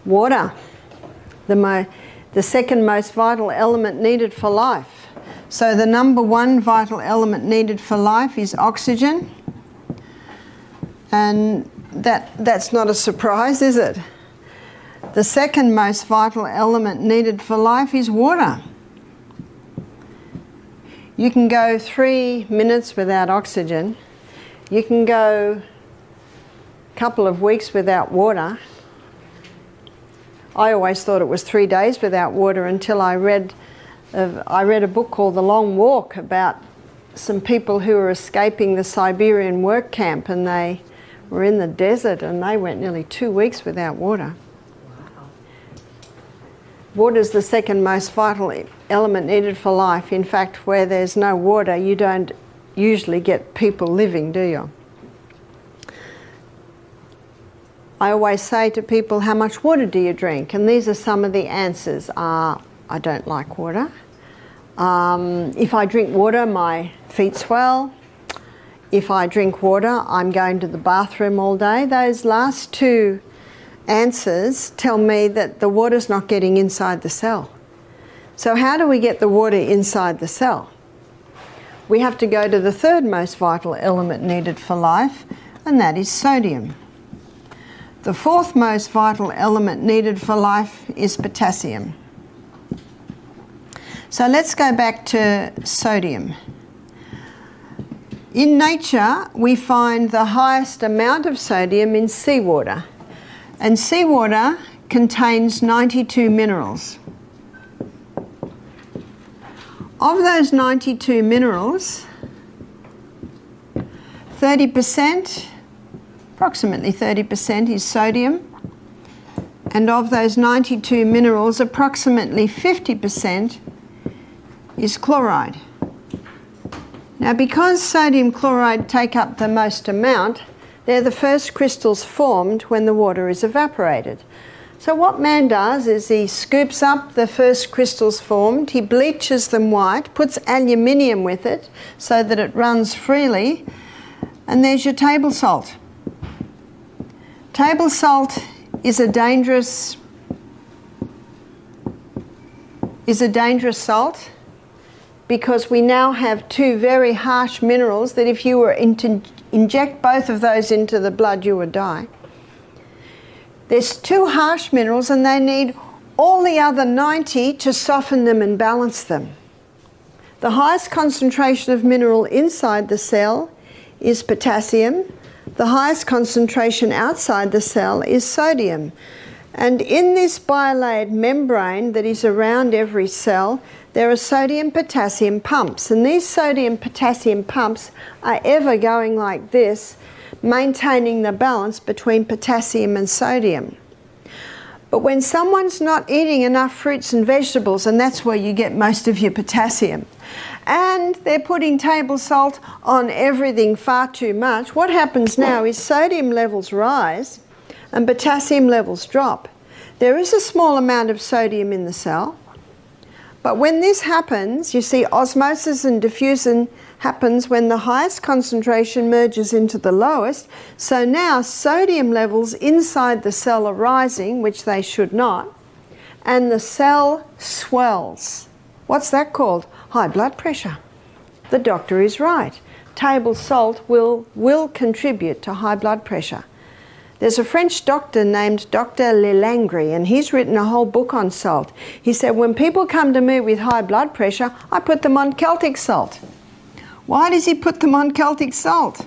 Water, the second most vital element needed for life. So the number one vital element needed for life is oxygen. And that's not a surprise, is it? The second most vital element needed for life is water. You can go 3 minutes without oxygen. You can go a couple of weeks without water. I always thought it was 3 days without water until I read a book called The Long Walk about some people who were escaping the Siberian work camp, and they were in the desert and they went nearly 2 weeks without water. Water is the second most vital element needed for life. In fact, where there's no water, you don't usually get people living, do you? I always say to people, how much water do you drink? And these are some of the answers. I don't like water. If I drink water, my feet swell. If I drink water, I'm going to the bathroom all day. Those last two answers tell me that the water's not getting inside the cell. So how do we get the water inside the cell? We have to go to the third most vital element needed for life, and that is sodium. The fourth most vital element needed for life is potassium. So let's go back to sodium. In nature, we find the highest amount of sodium in seawater. And seawater contains 92 minerals. Of those 92 minerals, 30%, approximately 30% is sodium. And of those 92 minerals, approximately 50% is chloride. Now, because sodium chloride take up the most amount, they're the first crystals formed when the water is evaporated. So what man does is he scoops up the first crystals formed, he bleaches them white, puts aluminium with it so that it runs freely, and there's your table salt. Table salt is a dangerous salt because we now have two very harsh minerals that if you were to inject both of those into the blood, you would die. There's two harsh minerals and they need all the other 90 to soften them and balance them. The highest concentration of mineral inside the cell is potassium. The highest concentration outside the cell is sodium. And in this bilayered membrane that is around every cell, there are sodium-potassium pumps. And these sodium-potassium pumps are ever going like this, maintaining the balance between potassium and sodium. But when someone's not eating enough fruits and vegetables, and that's where you get most of your potassium, and they're putting table salt on everything far too much, what happens now is sodium levels rise and potassium levels drop. There is a small amount of sodium in the cell, but when this happens, you see osmosis and diffusion happens when the highest concentration merges into the lowest. So now sodium levels inside the cell are rising, which they should not, and the cell swells. What's that called? High blood pressure. The doctor is right. Table salt will contribute to high blood pressure. There's a French doctor named Dr. Lelangre, and he's written a whole book on salt. He said, when people come to me with high blood pressure, I put them on Celtic salt. Why does he put them on Celtic salt?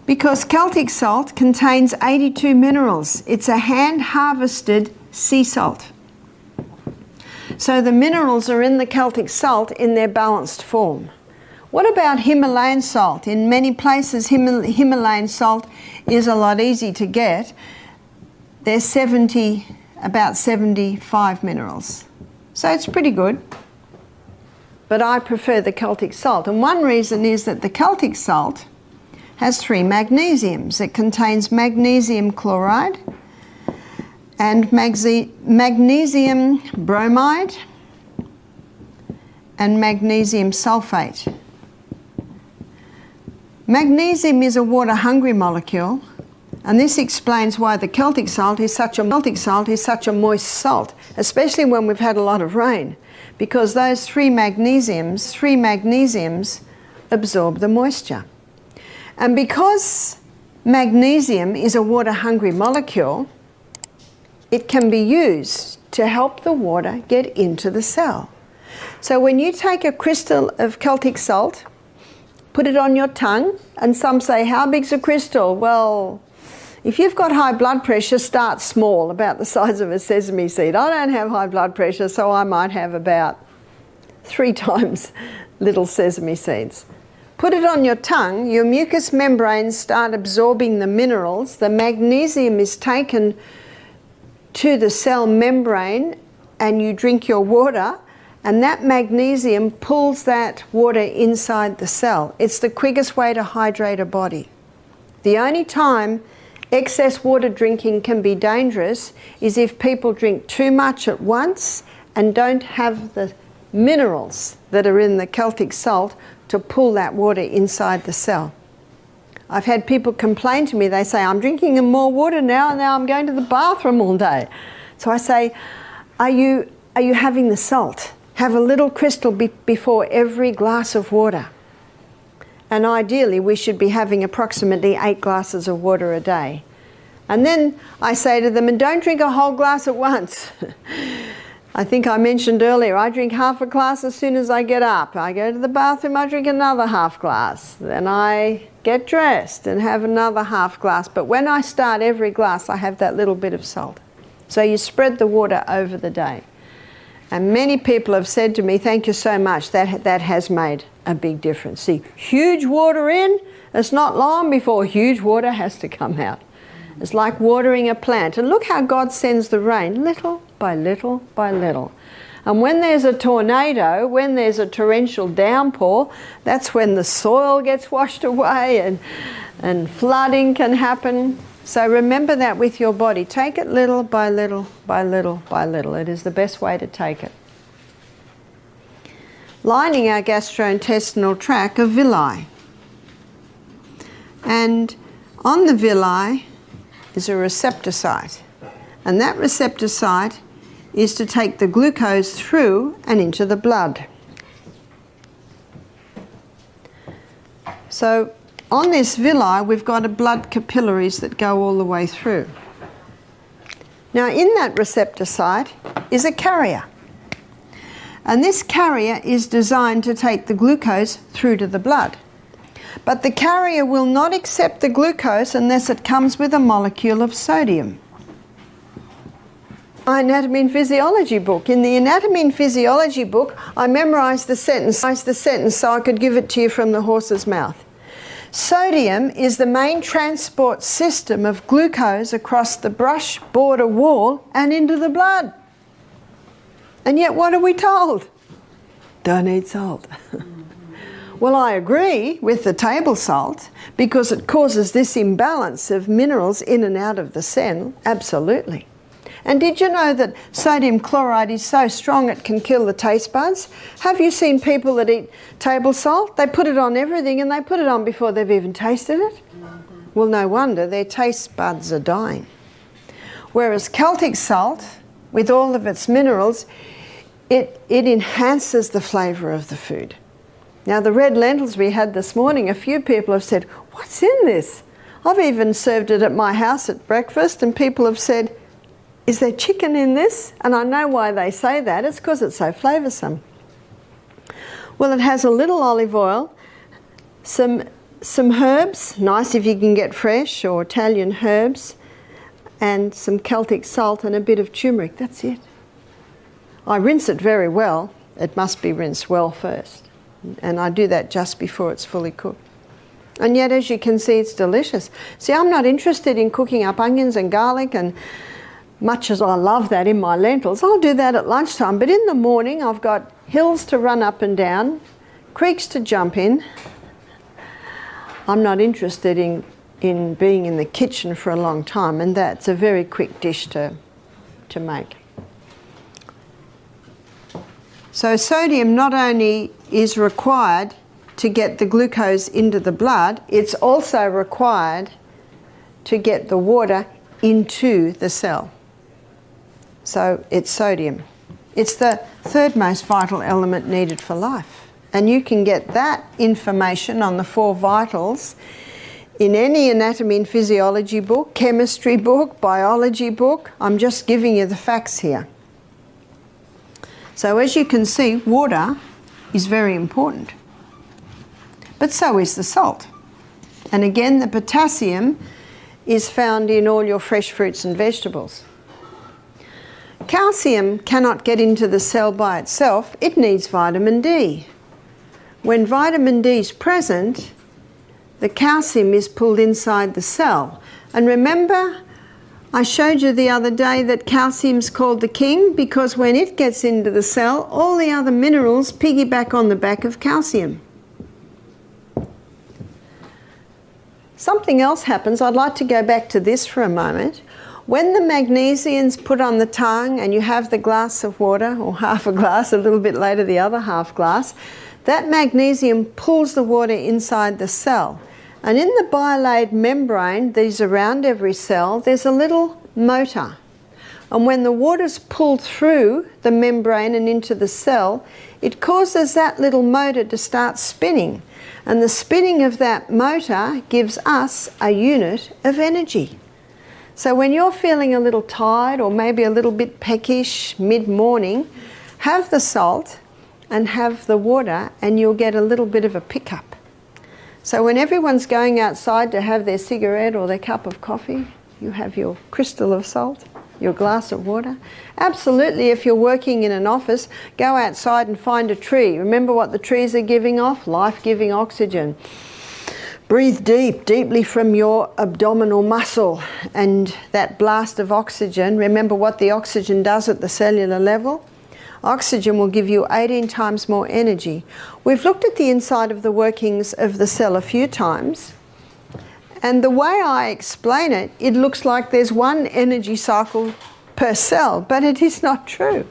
Because Celtic salt contains 82 minerals. It's a hand-harvested sea salt. So the minerals are in the Celtic salt in their balanced form. What about Himalayan salt? In many places, Himalayan salt is a lot easy to get. There's about 75 minerals. So it's pretty good. But I prefer the Celtic salt. And one reason is that the Celtic salt has 3 magnesiums. It contains magnesium chloride and magnesium bromide and magnesium sulfate. Magnesium is a water-hungry molecule, And this explains why the Celtic salt is such a moist salt, especially when we've had a lot of rain, because those three magnesiums absorb the moisture. And because magnesium is a water-hungry molecule, it can be used to help the water get into the cell. So when you take a crystal of Celtic salt, put it on your tongue, and some say, how big's a crystal? Well, if you've got high blood pressure, start small, about the size of a sesame seed. I don't have high blood pressure, so I might have about 3 times little sesame seeds. Put it on your tongue, your mucous membranes start absorbing the minerals, the magnesium is taken to the cell membrane, and you drink your water, and that magnesium pulls that water inside the cell. It's the quickest way to hydrate a body. The only time excess water drinking can be dangerous is if people drink too much at once and don't have the minerals that are in the Celtic salt to pull that water inside the cell. I've had people complain to me, they say, I'm drinking more water now and now I'm going to the bathroom all day. So I say, are you having the salt? Have a little crystal before every glass of water. And ideally we should be having approximately 8 glasses of water a day. And then I say to them, and don't drink a whole glass at once. I think I mentioned earlier, I drink half a glass as soon as I get up. I go to the bathroom, I drink another half glass. Then I get dressed and have another half glass. But when I start every glass, I have that little bit of salt. So you spread the water over the day. And many people have said to me, thank you so much, that has made a big difference. See, huge water in, it's not long before huge water has to come out. It's like watering a plant. And look how God sends the rain, little by little by little. And when there's a tornado, when there's a torrential downpour, that's when the soil gets washed away and flooding can happen. So remember that with your body. Take it little by little by little by little. It is the best way to take it. Lining our gastrointestinal tract are villi. And on the villi is a receptor site. And that receptor site is to take the glucose through and into the blood. So on this villi, we've got blood capillaries that go all the way through. Now, in that receptor site is a carrier. And this carrier is designed to take the glucose through to the blood. But the carrier will not accept the glucose unless it comes with a molecule of sodium. My anatomy and physiology book. In the anatomy and physiology book, I memorised the sentence so I could give it to you from the horse's mouth. Sodium is the main transport system of glucose across the brush border wall and into the blood. And yet what are we told? Don't eat salt. Well, I agree with the table salt because it causes this imbalance of minerals in and out of the cell, absolutely. And did you know that sodium chloride is so strong it can kill the taste buds? Have you seen people that eat table salt? They put it on everything and they put it on before they've even tasted it. Well, no wonder, their taste buds are dying. Whereas Celtic salt, with all of its minerals, it enhances the flavour of the food. Now, the red lentils we had this morning, a few people have said, what's in this? I've even served it at my house at breakfast and people have said, is there chicken in this? And I know why they say that. It's because it's so flavoursome. Well, it has a little olive oil, some herbs, nice if you can get fresh or Italian herbs, and some Celtic salt and a bit of turmeric. That's it. I rinse it very well. It must be rinsed well first. And I do that just before it's fully cooked. And yet, as you can see, it's delicious. See, I'm not interested in cooking up onions and garlic, and much as I love that in my lentils, I'll do that at lunchtime. But in the morning, I've got hills to run up and down, creeks to jump in. I'm not interested in being in the kitchen for a long time, and that's a very quick dish to make. So sodium not only is required to get the glucose into the blood, it's also required to get the water into the cell. So it's sodium. It's the third most vital element needed for life. And you can get that information on the 4 vitals in any anatomy and physiology book, chemistry book, biology book. I'm just giving you the facts here. So as you can see, water is very important. But so is the salt. And again, the potassium is found in all your fresh fruits and vegetables. Calcium cannot get into the cell by itself. It needs vitamin D. When vitamin D is present, the calcium is pulled inside the cell. And remember, I showed you the other day that calcium's called the king because when it gets into the cell, all the other minerals piggyback on the back of calcium. Something else happens. I'd like to go back to this for a moment. When the magnesium's put on the tongue and you have the glass of water, or half a glass, a little bit later the other half glass, that magnesium pulls the water inside the cell. And in the bilaid membrane that is around every cell, there's a little motor. And when the water's pulled through the membrane and into the cell, it causes that little motor to start spinning. And the spinning of that motor gives us a unit of energy. So when you're feeling a little tired or maybe a little bit peckish mid-morning, have the salt and have the water and you'll get a little bit of a pickup. So when everyone's going outside to have their cigarette or their cup of coffee, you have your crystal of salt, your glass of water. Absolutely, if you're working in an office, go outside and find a tree. Remember what the trees are giving off? Life-giving oxygen. Breathe deeply from your abdominal muscle, and that blast of oxygen, remember what the oxygen does at the cellular level? Oxygen will give you 18 times more energy. We've looked at the inside of the workings of the cell a few times, and the way I explain it, it looks like there's one energy cycle per cell, but it is not true.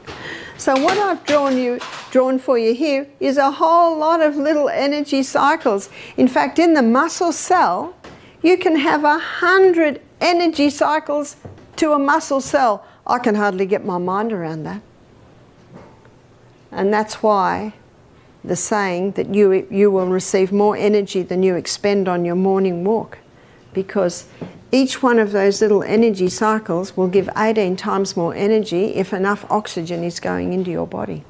So what I've drawn for you here is a whole lot of little energy cycles. In fact, in the muscle cell, you can have 100 energy cycles to a muscle cell. I can hardly get my mind around that. And that's why the saying that you will receive more energy than you expend on your morning walk, because each one of those little energy cycles will give 18 times more energy if enough oxygen is going into your body.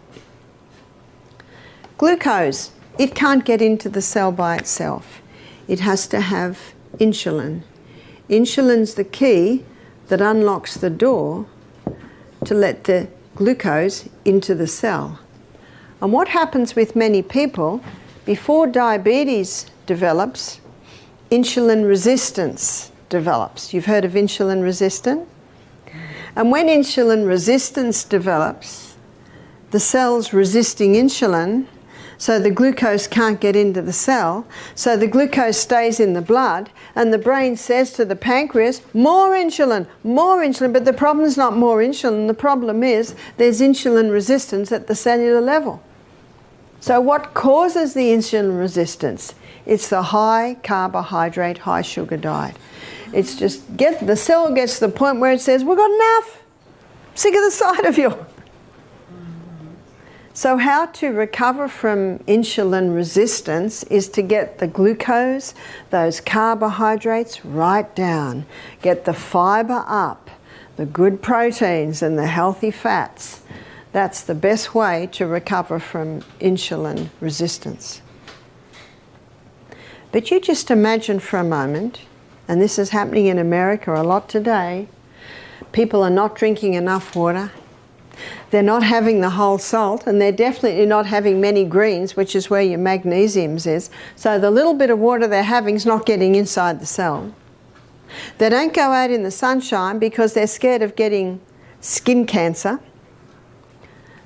Glucose, it can't get into the cell by itself. It has to have insulin. Insulin's the key that unlocks the door to let the glucose into the cell. And what happens with many people, before diabetes develops, insulin resistance develops. You've heard of insulin resistance? And when insulin resistance develops, the cell's resisting insulin, so the glucose can't get into the cell, so the glucose stays in the blood, and the brain says to the pancreas, more insulin, but the problem's not more insulin, the problem is there's insulin resistance at the cellular level. So what causes the insulin resistance? It's the high carbohydrate, high sugar diet. It's just the cell gets to the point where it says, we've got enough, sick of the sight of you. So how to recover from insulin resistance is to get the glucose, those carbohydrates, right down. Get the fibre up, the good proteins and the healthy fats. That's the best way to recover from insulin resistance. But you just imagine for a moment, and this is happening in America a lot today, people are not drinking enough water. They're not having the whole salt, and they're definitely not having many greens, which is where your magnesiums is. So the little bit of water they're having is not getting inside the cell. They don't go out in the sunshine because they're scared of getting skin cancer.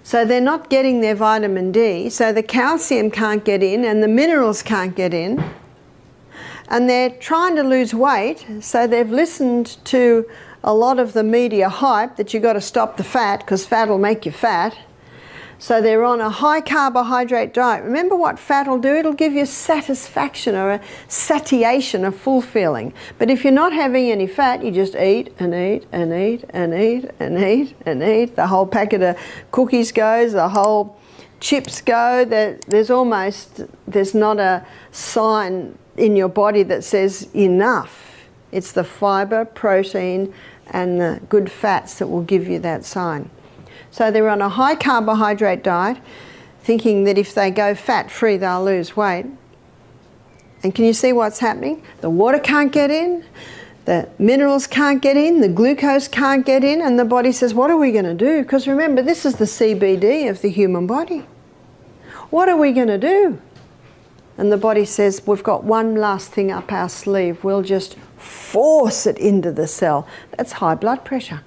So they're not getting their vitamin D, so the calcium can't get in and the minerals can't get in. And they're trying to lose weight, so they've listened to a lot of the media hype that you've got to stop the fat because fat will make you fat. So they're on a high carbohydrate diet. Remember what fat will do? It'll give you satisfaction or a satiation, a full feeling. But if you're not having any fat, you just eat and eat and eat and eat and eat and eat. The whole packet of cookies goes, the whole chips go. There's not a sign in your body that says enough. It's the fibre, protein and the good fats that will give you that sign. So they're on a high carbohydrate diet, thinking that if they go fat-free, they'll lose weight. And can you see what's happening? The water can't get in, the minerals can't get in, the glucose can't get in, and the body says, what are we going to do? Because remember, this is the CBD of the human body. What are we going to do? And the body says, we've got one last thing up our sleeve. We'll just force it into the cell. That's high blood pressure.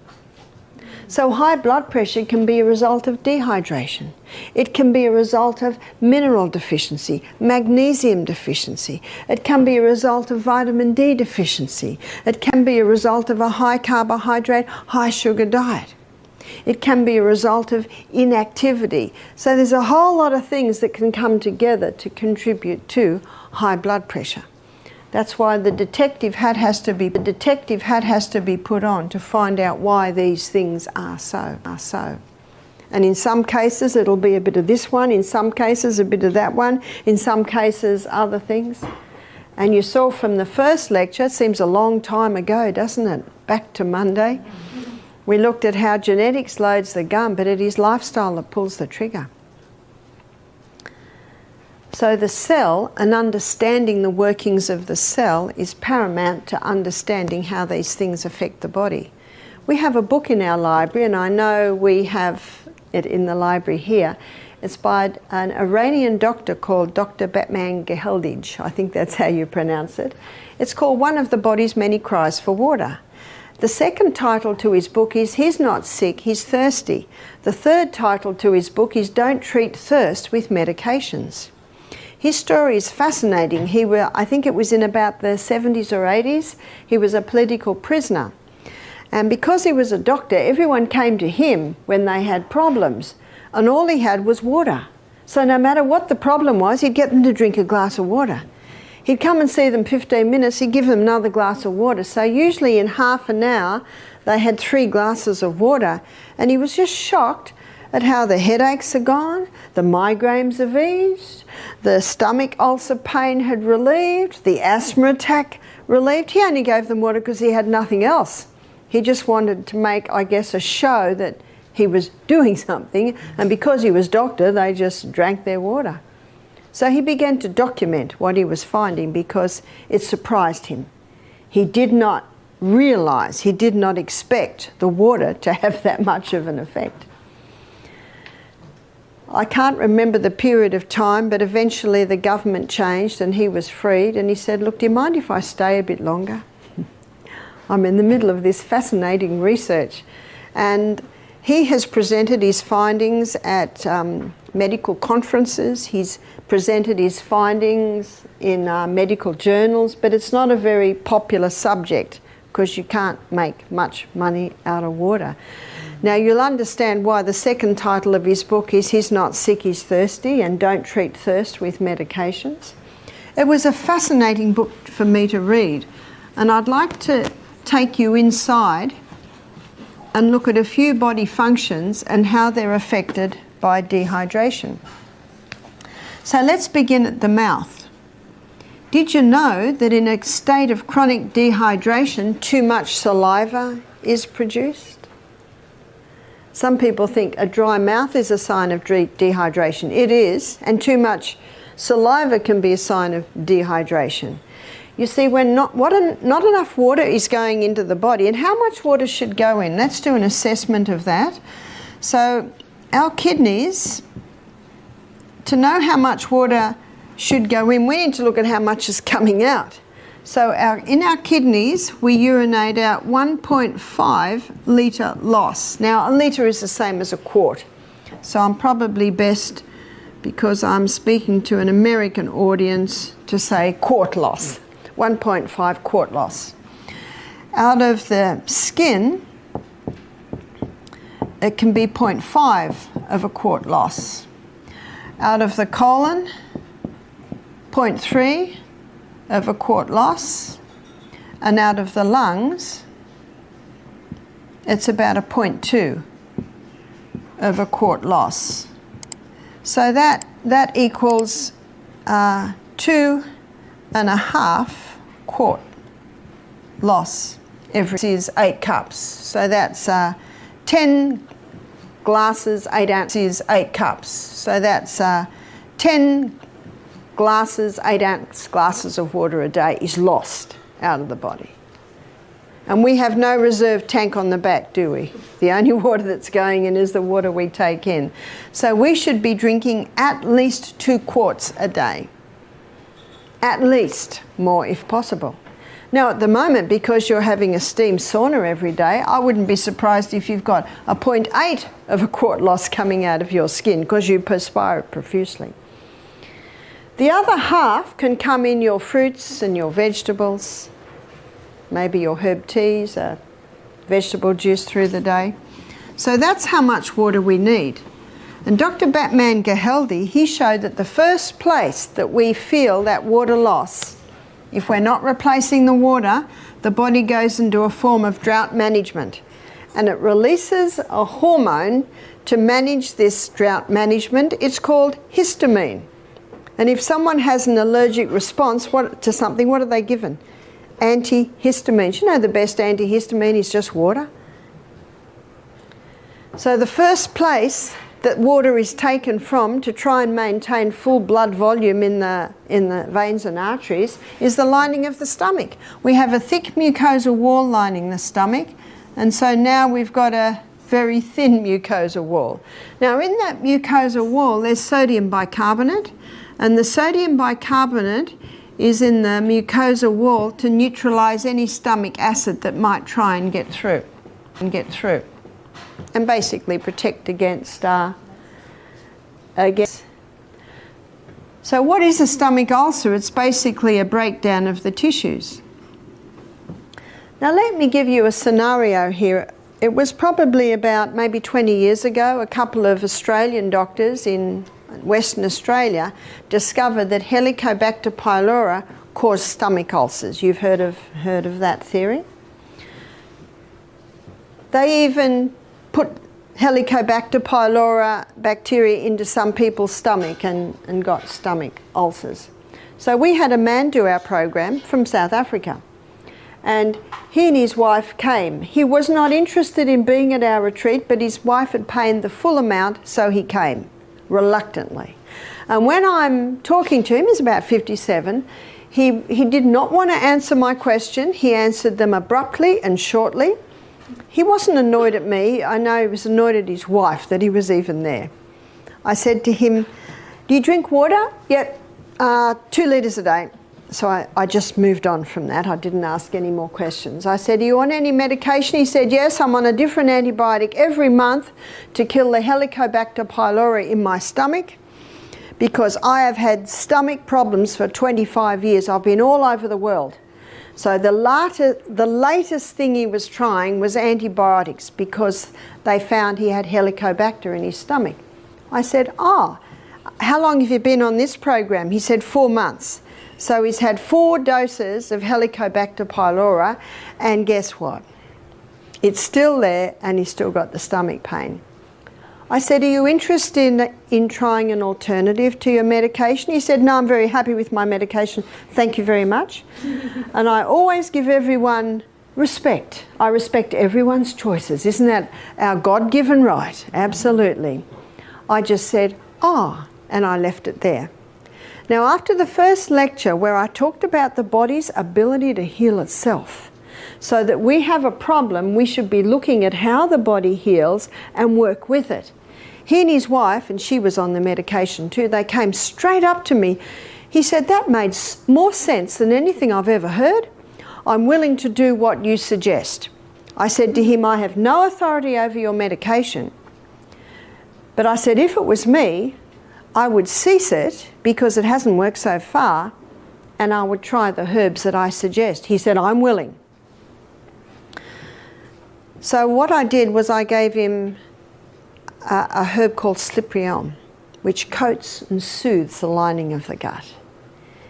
So high blood pressure can be a result of dehydration. It can be a result of mineral deficiency, magnesium deficiency. It can be a result of vitamin D deficiency. It can be a result of a high carbohydrate, high sugar diet. It can be a result of inactivity. So there's a whole lot of things that can come together to contribute to high blood pressure. That's why the detective hat has to be put on to find out why these things are so. And in some cases it'll be a bit of this one, in some cases a bit of that one, in some cases other things. And you saw from the first lecture, it seems a long time ago, doesn't it? Back to Monday. We looked at how genetics loads the gun, but it is lifestyle that pulls the trigger. So the cell, and understanding the workings of the cell, is paramount to understanding how these things affect the body. We have a book in our library, and I know we have it in the library here. It's by an Iranian doctor called Dr. Batman Geheldij. I think that's how you pronounce it. It's called One of the Body's Many Cries for Water. The second title to his book is He's Not Sick, He's Thirsty. The third title to his book is Don't Treat Thirst with Medications. His story is fascinating. I think it was in about the 70s or 80s. He was a political prisoner. And because he was a doctor, everyone came to him when they had problems. And all he had was water. So no matter what the problem was, he'd get them to drink a glass of water. He'd come and see them 15 minutes, he'd give them another glass of water. So usually in half an hour, they had 3 glasses of water. And he was just shocked at how the headaches are gone, the migraines have eased, the stomach ulcer pain had relieved, the asthma attack relieved. He only gave them water because he had nothing else. He just wanted to make, I guess, a show that he was doing something, and because he was doctor, they just drank their water. So he began to document what he was finding because it surprised him. He did not realize, he did not expect the water to have that much of an effect. I can't remember the period of time, but eventually the government changed and he was freed, and he said, look, do you mind if I stay a bit longer? I'm in the middle of this fascinating research. And he has presented his findings at medical conferences. He's presented his findings in medical journals, but it's not a very popular subject because you can't make much money out of water. Now you'll understand why the second title of his book is He's Not Sick, He's Thirsty, and Don't Treat Thirst with Medications. It was a fascinating book for me to read, and I'd like to take you inside and look at a few body functions and how they're affected by dehydration. So let's begin at the mouth. Did you know that in a state of chronic dehydration, too much saliva is produced? Some people think a dry mouth is a sign of dehydration. It is, and too much saliva can be a sign of dehydration. You see, when not enough water is going into the body, and how much water should go in? Let's do an assessment of that. So our kidneys, to know how much water should go in, we need to look at how much is coming out. So in our kidneys, we urinate out 1.5 litre loss. Now, a litre is the same as a quart. So I'm probably best, because I'm speaking to an American audience, to say quart loss, 1.5 quart loss. Out of the skin, it can be 0.5 of a quart loss. Out of the colon, 0.3 of a quart loss. And out of the lungs, it's about a 0.2 of a quart loss. So that equals 2.5 quart loss. Every is 8 cups. So that's 10 glasses, 8 ounces, 8 cups. So that's 10 glasses, 8 ounce glasses of water a day is lost out of the body. And we have no reserve tank on the back, do we? The only water that's going in is the water we take in. So we should be drinking at least 2 quarts a day. At least, more if possible. Now at the moment, because you're having a steam sauna every day, I wouldn't be surprised if you've got a 0.8 of a quart loss coming out of your skin because you perspire profusely. The other half can come in your fruits and your vegetables, maybe your herb teas, vegetable juice through the day. So that's how much water we need. And Dr. Batman Gehaldi, he showed that the first place that we feel that water loss, if we're not replacing the water, the body goes into a form of drought management. And it releases a hormone to manage this drought management. It's called histamine. And if someone has an allergic response to something, what are they given? Antihistamines. You know the best antihistamine is just water. So the first place that water is taken from to try and maintain full blood volume in the veins and arteries is the lining of the stomach. We have a thick mucosal wall lining the stomach, and so now we've got a very thin mucosal wall. Now in that mucosal wall there's sodium bicarbonate, and the sodium bicarbonate is in the mucosal wall to neutralize any stomach acid that might try and get through. And basically protect against. So what is a stomach ulcer? It's basically a breakdown of the tissues. Now let me give you a scenario here. It was probably about maybe 20 years ago, a couple of Australian doctors in Western Australia discovered that Helicobacter pylori caused stomach ulcers. You've heard of that theory? They even put Helicobacter pylori bacteria into some people's stomach and got stomach ulcers. So we had a man do our program from South Africa, and he and his wife came. He was not interested in being at our retreat, but his wife had paid the full amount, so he came reluctantly. And when I'm talking to him, he's about 57, he did not want to answer my question. He answered them abruptly and shortly. He wasn't annoyed at me. I know he was annoyed at his wife that he was even there. I said to him, "Do you drink water?" "Yep, 2 litres a day." So I just moved on from that. I didn't ask any more questions. I said, "Are you on any medication?" He said, "Yes, I'm on a different antibiotic every month to kill the Helicobacter pylori in my stomach because I have had stomach problems for 25 years. I've been all over the world." So the latest thing he was trying was antibiotics because they found he had Helicobacter in his stomach. I said, "Oh, how long have you been on this program?" He said, 4 months. So he's had 4 doses of Helicobacter pylori, and guess what? It's still there and he's still got the stomach pain. I said, "Are you interested in trying an alternative to your medication?" He said, "No, I'm very happy with my medication. Thank you very much." And I always give everyone respect. I respect everyone's choices. Isn't that our God-given right? Absolutely. I just said, "Oh," and I left it there. Now, after the first lecture where I talked about the body's ability to heal itself, so that we have a problem, we should be looking at how the body heals and work with it. He and his wife, and she was on the medication too, they came straight up to me. He said, "That made more sense than anything I've ever heard. I'm willing to do what you suggest." I said to him, "I have no authority over your medication." But I said, if it was me, I would cease it because it hasn't worked so far, and I would try the herbs that I suggest. He said, "I'm willing." So what I did was I gave him a herb called slippery elm, which coats and soothes the lining of the gut.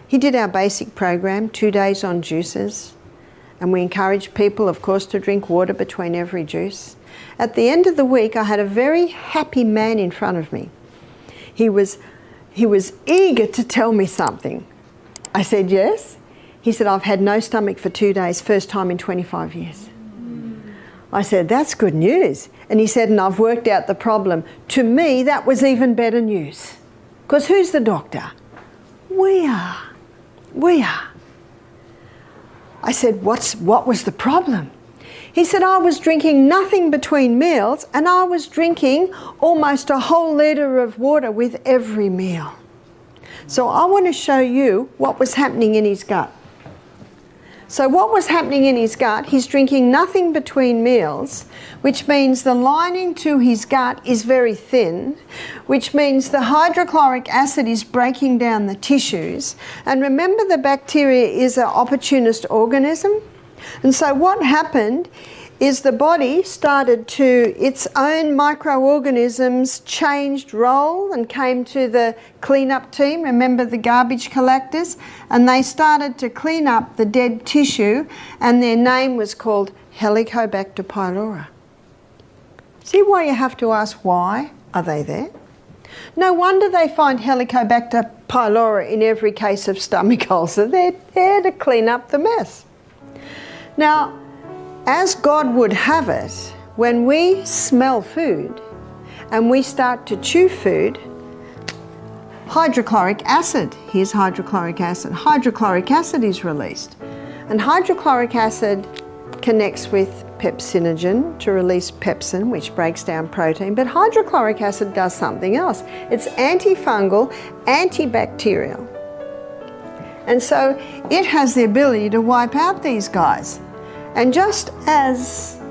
He did our basic program, 2 days on juices, and we encouraged people, of course, to drink water between every juice. At the end of the week, I had a very happy man in front of me. He was eager to tell me something. I said, yes. He said, I've had no stomach for 2 days, first time in 25 years. I said, that's good news. And he said, and I've worked out the problem. To me, that was even better news. Because who's the doctor? We are. We are. I said, what was the problem? He said, I was drinking nothing between meals, and I was drinking almost a whole litre of water with every meal. So I want to show you what was happening in his gut. So what was happening in his gut, he's drinking nothing between meals, which means the lining to his gut is very thin, which means the hydrochloric acid is breaking down the tissues. And remember, the bacteria is an opportunist organism. And so what happened is the body started to, its own microorganisms changed role and came to the cleanup team, remember the garbage collectors, and they started to clean up the dead tissue, and their name was called Helicobacter pylori. See why you have to ask why are they there? No wonder they find Helicobacter pylori in every case of stomach ulcer. They're there to clean up the mess. Now, as God would have it, when we smell food and we start to chew food, hydrochloric acid, here's hydrochloric acid is released. And hydrochloric acid connects with pepsinogen to release pepsin, which breaks down protein, but hydrochloric acid does something else. It's antifungal, antibacterial. And so it has the ability to wipe out these guys. And just as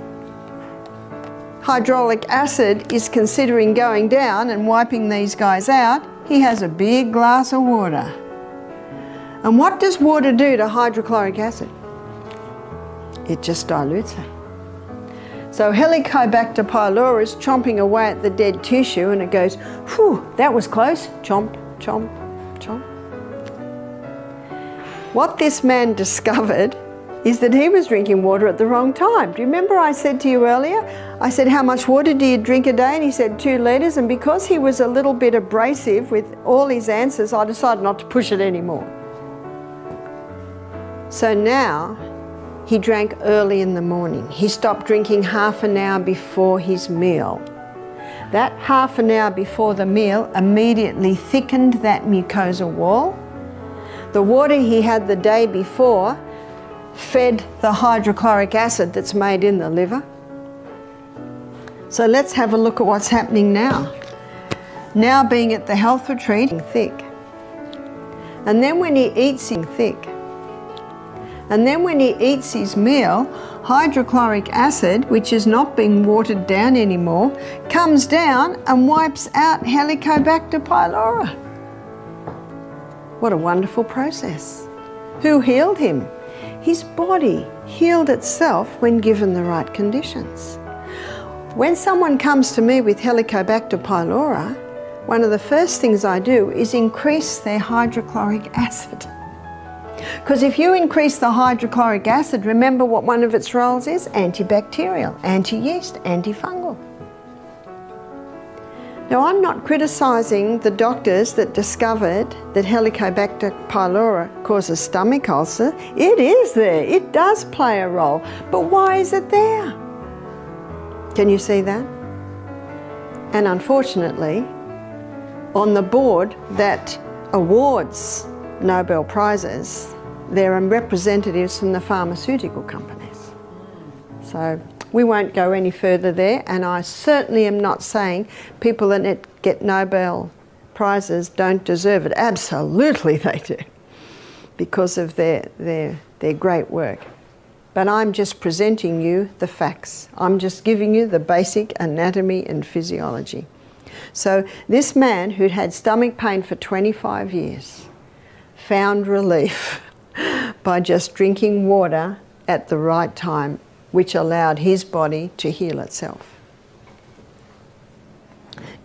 hydrochloric acid is considering going down and wiping these guys out, he has a big glass of water. And what does water do to hydrochloric acid? It just dilutes it. So Helicobacter pylori is chomping away at the dead tissue, and it goes, whew, that was close. Chomp, chomp, chomp. What this man discovered is that he was drinking water at the wrong time. Do you remember I said to you earlier? I said, how much water do you drink a day? And he said 2 litres. And because he was a little bit abrasive with all his answers, I decided not to push it anymore. So now he drank early in the morning. He stopped drinking half an hour before his meal. That half an hour before the meal immediately thickened that mucosal wall. The water he had the day before fed the hydrochloric acid that's made in the liver. So let's have a look at what's happening now. Now being at the health retreat, thick. And then when he eats him thick. And then when he eats his meal, hydrochloric acid, which is not being watered down anymore, comes down and wipes out Helicobacter pylori. What a wonderful process. Who healed him? His body healed itself when given the right conditions. When someone comes to me with Helicobacter pylori, one of the first things I do is increase their hydrochloric acid. Because if you increase the hydrochloric acid, remember what one of its roles is? Antibacterial, anti-yeast, antifungal. Now, I'm not criticising the doctors that discovered that Helicobacter pylori causes stomach ulcer. It is there. It does play a role. But why is it there? Can you see that? And unfortunately, on the board that awards Nobel Prizes, there are representatives from the pharmaceutical companies. So we won't go any further there, and I certainly am not saying people that get Nobel Prizes don't deserve it. Absolutely they do, because of their great work. But I'm just presenting you the facts. I'm just giving you the basic anatomy and physiology. So this man who'd had stomach pain for 25 years found relief by just drinking water at the right time, which allowed his body to heal itself.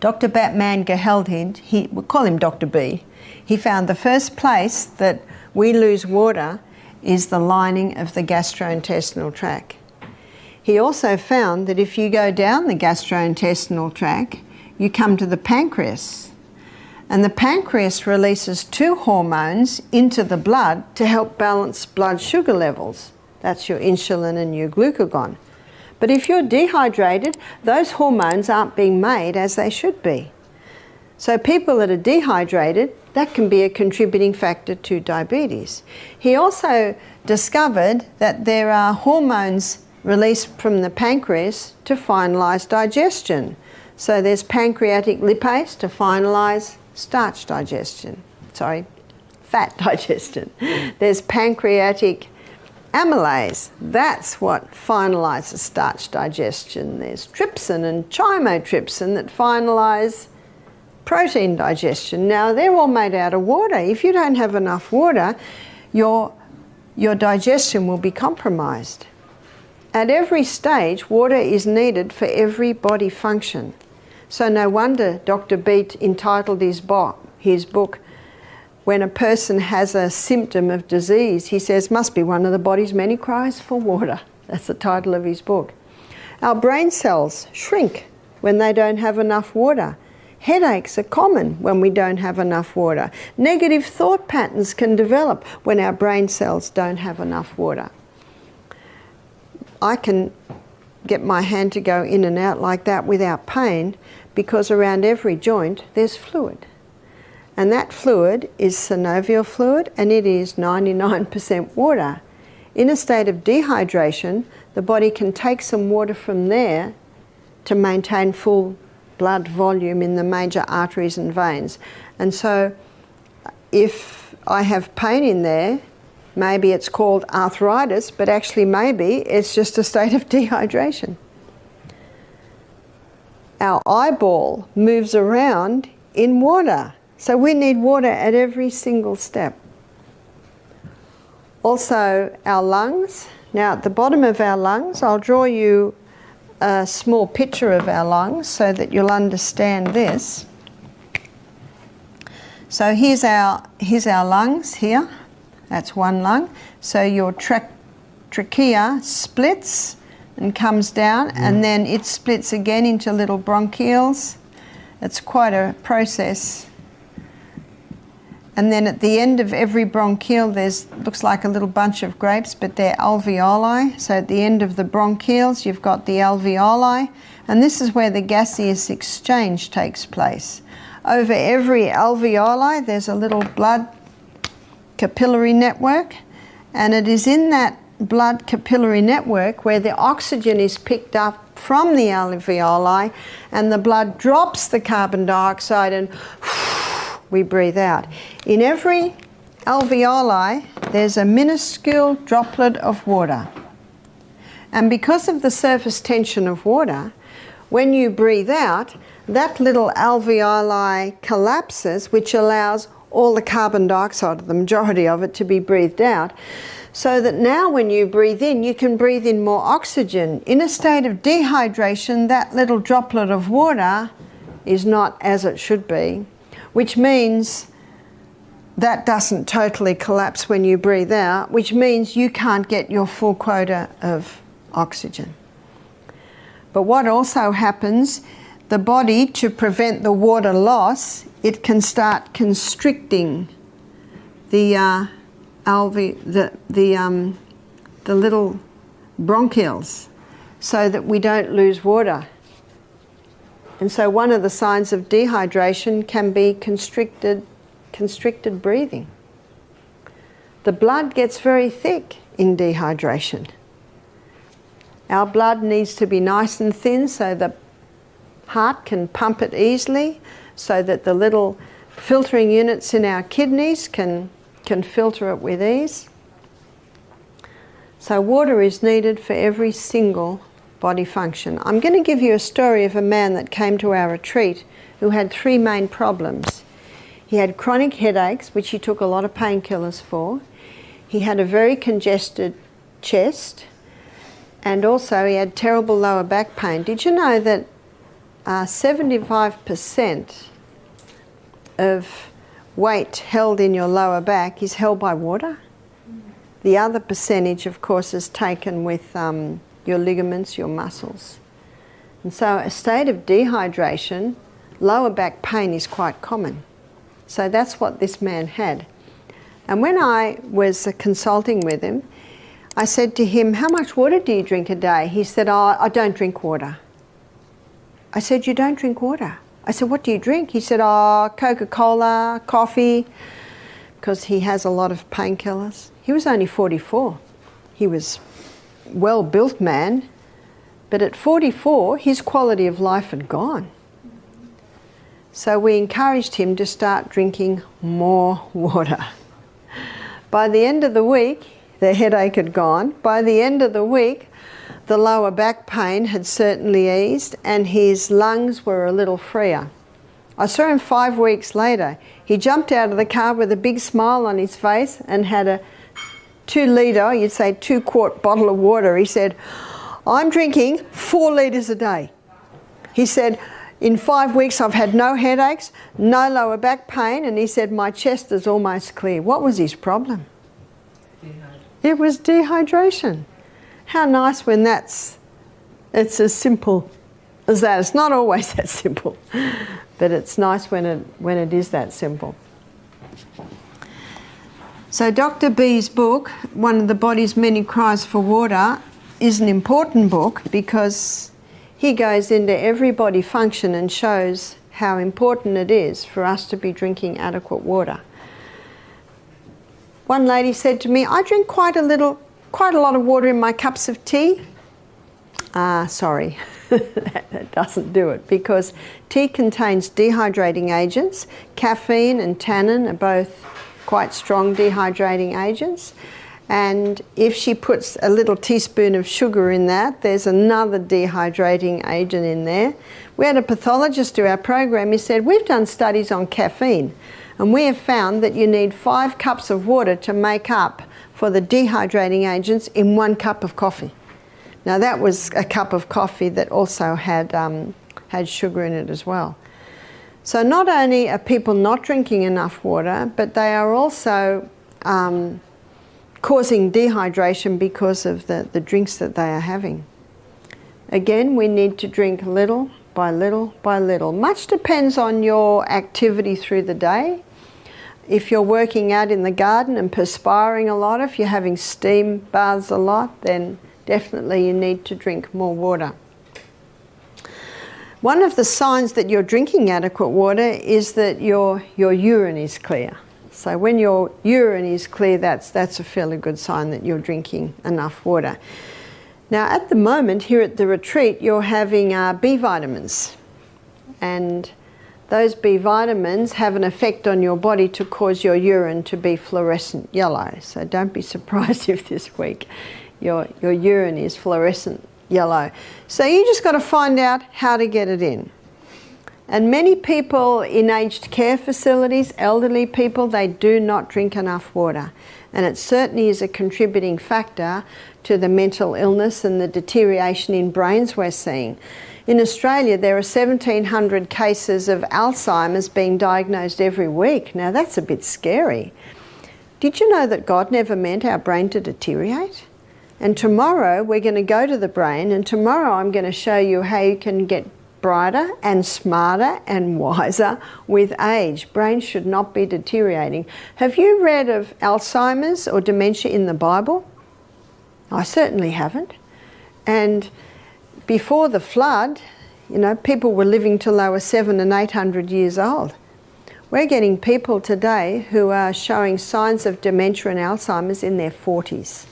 Dr. Batman Geheldhind, we'll call him Dr. B, he found the first place that we lose water is the lining of the gastrointestinal tract. He also found that if you go down the gastrointestinal tract, you come to the pancreas. And the pancreas releases 2 hormones into the blood to help balance blood sugar levels. That's your insulin and your glucagon. But if you're dehydrated, those hormones aren't being made as they should be. So people that are dehydrated, that can be a contributing factor to diabetes. He also discovered that there are hormones released from the pancreas to finalise digestion. So there's pancreatic lipase to finalise starch digestion. Sorry, fat digestion. There's pancreatic amylase. That's what finalises starch digestion. There's trypsin and chymotrypsin that finalise protein digestion. Now, they're all made out of water. If you don't have enough water, your digestion will be compromised. At every stage, water is needed for every body function. So no wonder Dr. Beat entitled his book, when a person has a symptom of disease, he says, must be one of the body's many cries for water. That's the title of his book. Our brain cells shrink when they don't have enough water. Headaches are common when we don't have enough water. Negative thought patterns can develop when our brain cells don't have enough water. I can get my hand to go in and out like that without pain because around every joint there's fluid. And that fluid is synovial fluid, and it is 99% water. In a state of dehydration, the body can take some water from there to maintain full blood volume in the major arteries and veins. And so if I have pain in there, maybe it's called arthritis, but actually maybe it's just a state of dehydration. Our eyeball moves around in water. So we need water at every single step. Also, our lungs. Now, at the bottom of our lungs, I'll draw you a small picture of our lungs so that you'll understand this. So here's our lungs here. That's one lung. So your trachea splits and comes down, and then it splits again into little bronchioles. It's quite a process. And then at the end of every bronchiole, looks like a little bunch of grapes, but they're alveoli. So at the end of the bronchioles, you've got the alveoli, and this is where the gaseous exchange takes place. Over every alveoli, there's a little blood capillary network, and it is in that blood capillary network where the oxygen is picked up from the alveoli, and the blood drops the carbon dioxide and we breathe out. In every alveoli, there's a minuscule droplet of water. And because of the surface tension of water, when you breathe out, that little alveoli collapses, which allows all the carbon dioxide, the majority of it, to be breathed out. So that now when you breathe in, you can breathe in more oxygen. In a state of dehydration, that little droplet of water is not as it should be, which means that doesn't totally collapse when you breathe out, which means you can't get your full quota of oxygen. But what also happens, the body, to prevent the water loss, it can start constricting the little bronchioles so that we don't lose water. And so one of the signs of dehydration can be constricted breathing. The blood gets very thick in dehydration. Our blood needs to be nice and thin so the heart can pump it easily, so that the little filtering units in our kidneys can filter it with ease. So water is needed for every single body function. I'm going to give you a story of a man that came to our retreat who had 3 main problems. He had chronic headaches, which he took a lot of painkillers for. He had a very congested chest, and also he had terrible lower back pain. Did you know that 75% of weight held in your lower back is held by water. The other percentage, of course, is taken with your ligaments, your muscles. And so a state of dehydration, lower back pain is quite common. So that's what this man had. And when I was consulting with him, I said to him, how much water do you drink a day? He said, oh, I don't drink water. I said, you don't drink water? I said, what do you drink? He said, oh, Coca-Cola, coffee, because he has a lot of painkillers. He was only 44. He was a well-built man, but at 44, his quality of life had gone. So we encouraged him to start drinking more water. By the end of the week, the headache had gone. By the end of the week, the lower back pain had certainly eased and his lungs were a little freer. I saw him 5 weeks later. He jumped out of the car with a big smile on his face and had a 2-litre, you'd say 2-quart bottle of water. He said, I'm drinking 4 litres a day. He said, in 5 weeks I've had no headaches, no lower back pain, and he said my chest is almost clear. What was his problem? It was dehydration. How nice when it's as simple as that. It's not always that simple, but it's nice when it is that simple. So Dr. B's book, One of the Body's Many Cries for Water, is an important book because he goes into every body function and shows how important it is for us to be drinking adequate water. One lady said to me, I drink quite a lot of water in my cups of tea. Sorry, that doesn't do it because tea contains dehydrating agents. Caffeine and tannin are both quite strong dehydrating agents. And if she puts a little teaspoon of sugar in that, there's another dehydrating agent in there. We had a pathologist do our program. He said, we've done studies on caffeine and we have found that you need 5 cups of water to make up for the dehydrating agents in 1 cup of coffee. Now that was a cup of coffee that also had sugar in it as well. So not only are people not drinking enough water, but they are also causing dehydration because of the drinks that they are having. Again, we need to drink little by little by little. Much depends on your activity through the day. If you're working out in the garden and perspiring a lot, if you're having steam baths a lot, then definitely you need to drink more water. One of the signs that you're drinking adequate water is that your urine is clear. So when your urine is clear, that's a fairly good sign that you're drinking enough water. Now at the moment here at the retreat, you're having B vitamins, and those B vitamins have an effect on your body to cause your urine to be fluorescent yellow. So don't be surprised if this week your urine is fluorescent yellow. So you just got to find out how to get it in. And many people in aged care facilities, elderly people, they do not drink enough water. And it certainly is a contributing factor to the mental illness and the deterioration in brains we're seeing. In Australia, there are 1,700 cases of Alzheimer's being diagnosed every week. Now that's a bit scary. Did you know that God never meant our brain to deteriorate? And tomorrow we're going to go to the brain, and tomorrow I'm going to show you how you can get brighter and smarter and wiser with age. Brains should not be deteriorating. Have you read of Alzheimer's or dementia in the Bible? I certainly haven't. And before the flood, you know, people were living till they were 700 and 800 years old. We're getting people today who are showing signs of dementia and Alzheimer's in their 40s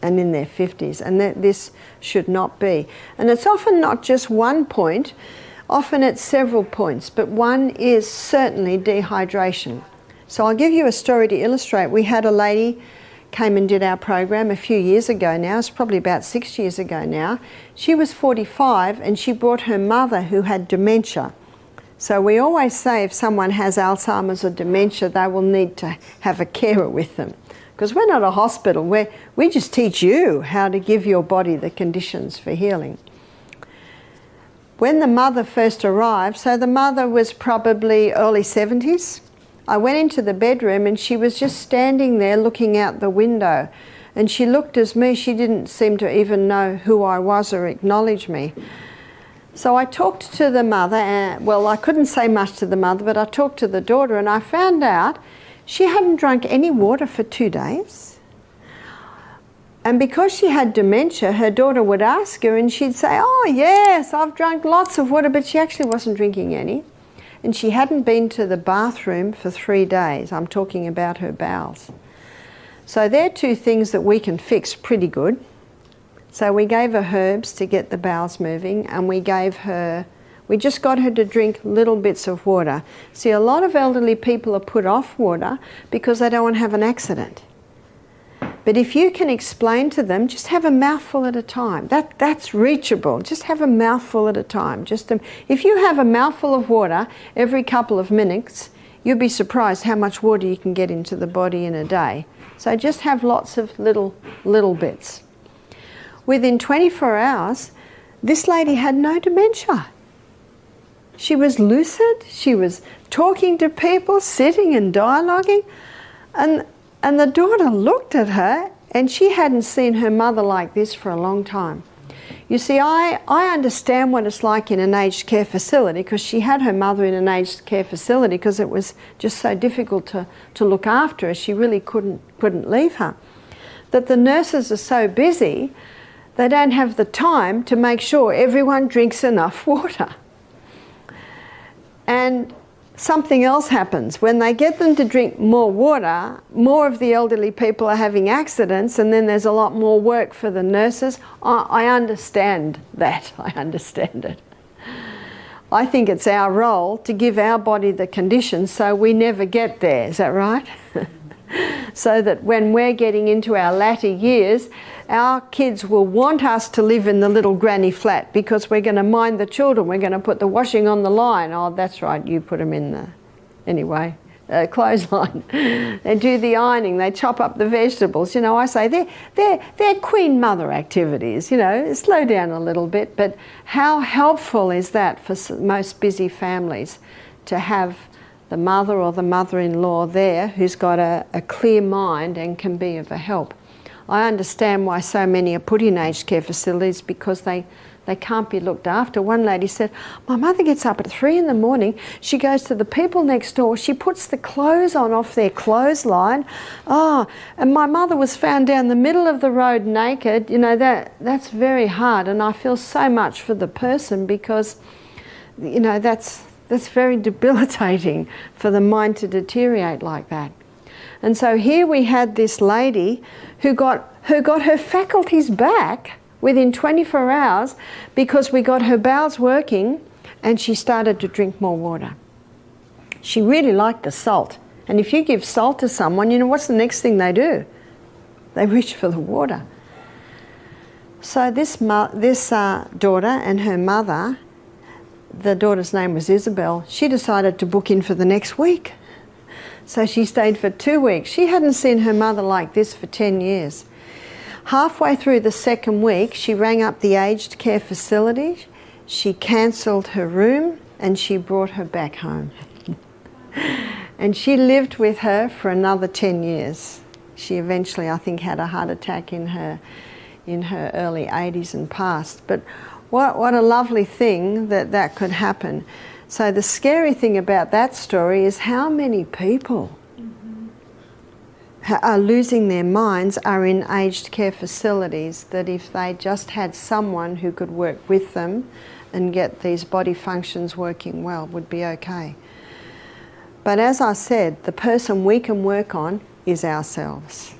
and in their 50s, and this should not be. And it's often not just one point, often it's several points, but one is certainly dehydration. So I'll give you a story to illustrate. We had a lady came and did our program a few years ago now. It's probably about 6 years ago now. She was 45 and she brought her mother who had dementia. So we always say if someone has Alzheimer's or dementia, they will need to have a carer with them. Because we're not a hospital, we just teach you how to give your body the conditions for healing. When the mother first arrived, so the mother was probably early 70s, I went into the bedroom and she was just standing there looking out the window. And she looked at me, she didn't seem to even know who I was or acknowledge me. So I talked to the mother, and, well, I couldn't say much to the mother, but I talked to the daughter, and I found out she hadn't drunk any water for 2 days. And because she had dementia, her daughter would ask her and she'd say, oh yes, I've drunk lots of water, but she actually wasn't drinking any. And she hadn't been to the bathroom for 3 days. I'm talking about her bowels. So they're two things that we can fix pretty good. So we gave her herbs to get the bowels moving, and we just got her to drink little bits of water. See, a lot of elderly people are put off water because they don't want to have an accident. But if you can explain to them, just have a mouthful at a time. That's reachable. Just have a mouthful at a time. If you have a mouthful of water every couple of minutes, you'll be surprised how much water you can get into the body in a day. So just have lots of little bits. Within 24 hours, this lady had no dementia. She was lucid, she was talking to people, sitting and dialoguing, and the daughter looked at her, and she hadn't seen her mother like this for a long time. You see, I understand what it's like in an aged care facility, because she had her mother in an aged care facility because it was just so difficult to look after her. She really couldn't leave her. That the nurses are so busy, they don't have the time to make sure everyone drinks enough water. And something else happens. When they get them to drink more water, more of the elderly people are having accidents, and then there's a lot more work for the nurses. I understand that. I understand it. I think it's our role to give our body the conditions so we never get there. Is that right? So that when we're getting into our latter years, our kids will want us to live in the little granny flat because we're going to mind the children. We're going to put the washing on the line. Oh, that's right, you put them in the clothesline. They do the ironing. They chop up the vegetables. You know, I say they're queen mother activities. You know, slow down a little bit. But how helpful is that for most busy families to have the mother or the mother-in-law there who's got a clear mind and can be of a help? I understand why so many are put in aged care facilities, because they can't be looked after. One lady said, my mother gets up at 3 in the morning, she goes to the people next door, she puts the clothes on off their clothesline. Oh, and my mother was found down the middle of the road naked. You know, that's very hard, and I feel so much for the person, because, you know, that's very debilitating for the mind to deteriorate like that. And so here we had this lady who got her faculties back within 24 hours because we got her bowels working, and she started to drink more water. She really liked the salt. And if you give salt to someone, you know, what's the next thing they do? They reach for the water. So this daughter and her mother, the daughter's name was Isabel, she decided to book in for the next week. So she stayed for 2 weeks. She hadn't seen her mother like this for 10 years. Halfway through the second week, she rang up the aged care facility, she cancelled her room, and she brought her back home. And she lived with her for another 10 years. She eventually, I think, had a heart attack in her early 80s and passed. But what a lovely thing that could happen. So the scary thing about that story is how many people are losing their minds, are in aged care facilities, that if they just had someone who could work with them and get these body functions working well, would be okay. But as I said, the person we can work on is ourselves.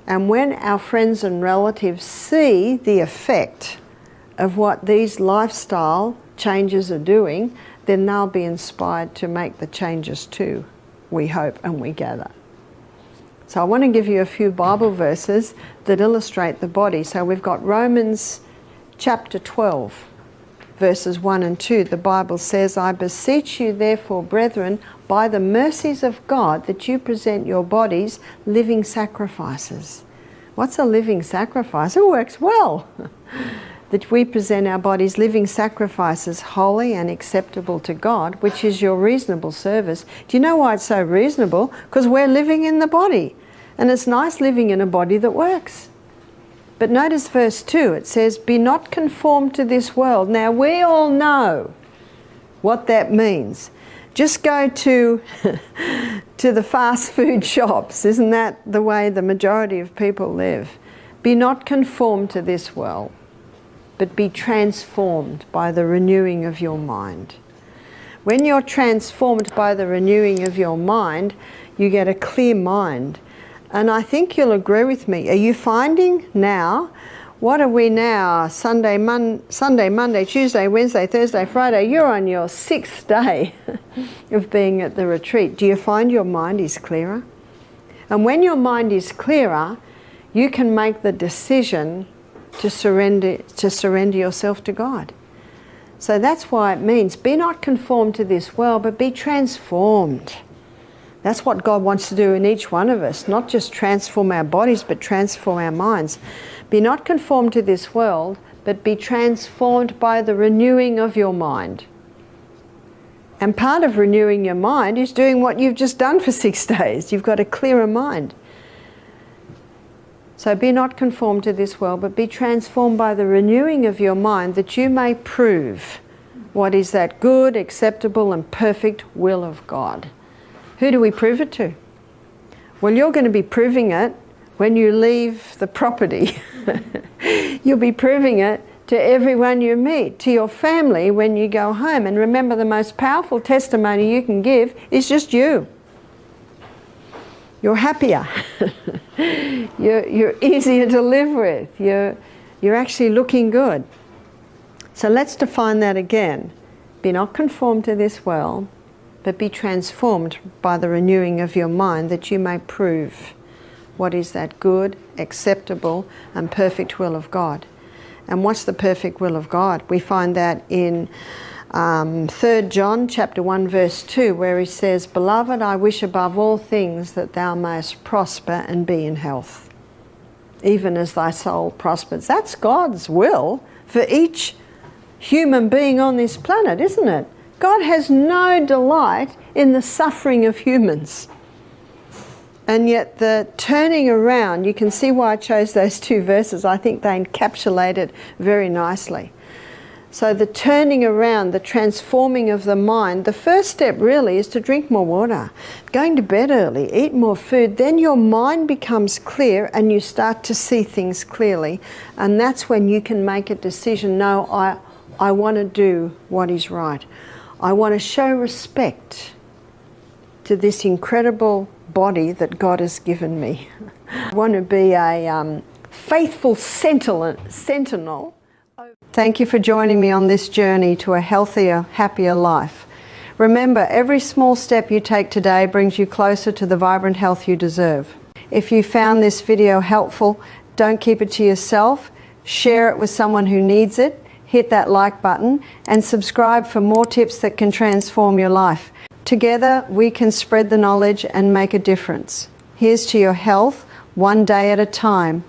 And when our friends and relatives see the effect of what these lifestyle changes are doing, then they'll be inspired to make the changes too, we hope and we gather. So I want to give you a few Bible verses that illustrate the body. So we've got Romans chapter 12, verses 1 and 2. The Bible says, I beseech you therefore, brethren, by the mercies of God, that you present your bodies living sacrifices. What's a living sacrifice? It works well. that we present our bodies living sacrifices, holy and acceptable to God, which is your reasonable service. Do you know why it's so reasonable? Because we're living in the body. And it's nice living in a body that works. But notice verse 2, it says, be not conformed to this world. Now we all know what that means. Just go to the fast food shops. Isn't that the way the majority of people live? Be not conformed to this world, but be transformed by the renewing of your mind. When you're transformed by the renewing of your mind, you get a clear mind. And I think you'll agree with me. Are you finding now, what are we now? Sunday, Monday, Tuesday, Wednesday, Thursday, Friday. You're on your 6th day of being at the retreat. Do you find your mind is clearer? And when your mind is clearer, you can make the decision to surrender yourself to God. So that's why it means, be not conformed to this world, but be transformed. That's what God wants to do in each one of us, not just transform our bodies, but transform our minds. Be not conformed to this world, but be transformed by the renewing of your mind. And part of renewing your mind is doing what you've just done for 6 days. You've got a clearer mind. So be not conformed to this world, but be transformed by the renewing of your mind, that you may prove what is that good, acceptable, and perfect will of God. Who do we prove it to? Well, you're going to be proving it when you leave the property. You'll be proving it to everyone you meet, to your family when you go home. And remember, the most powerful testimony you can give is just you. You're happier. You're easier to live with. You're actually looking good. So let's define that again. Be not conformed to this world, but be transformed by the renewing of your mind, that you may prove what is that good, acceptable, and perfect will of God. And what's the perfect will of God? We find that in 3 John chapter 1 verse 2, where he says, Beloved, I wish above all things that thou mayest prosper and be in health, even as thy soul prospers. That's God's will for each human being on this planet, isn't it? God has no delight in the suffering of humans. And yet the turning around, you can see why I chose those 2 verses. I think they encapsulate it very nicely. So the turning around, the transforming of the mind, the first step really is to drink more water, going to bed early, eat more food. Then your mind becomes clear and you start to see things clearly. And that's when you can make a decision. No, I want to do what is right. I want to show respect to this incredible body that God has given me. I want to be a faithful sentinel. Thank you for joining me on this journey to a healthier, happier life. Remember, every small step you take today brings you closer to the vibrant health you deserve. If you found this video helpful, don't keep it to yourself. Share it with someone who needs it. Hit that like button and subscribe for more tips that can transform your life. Together, we can spread the knowledge and make a difference. Here's to your health, one day at a time.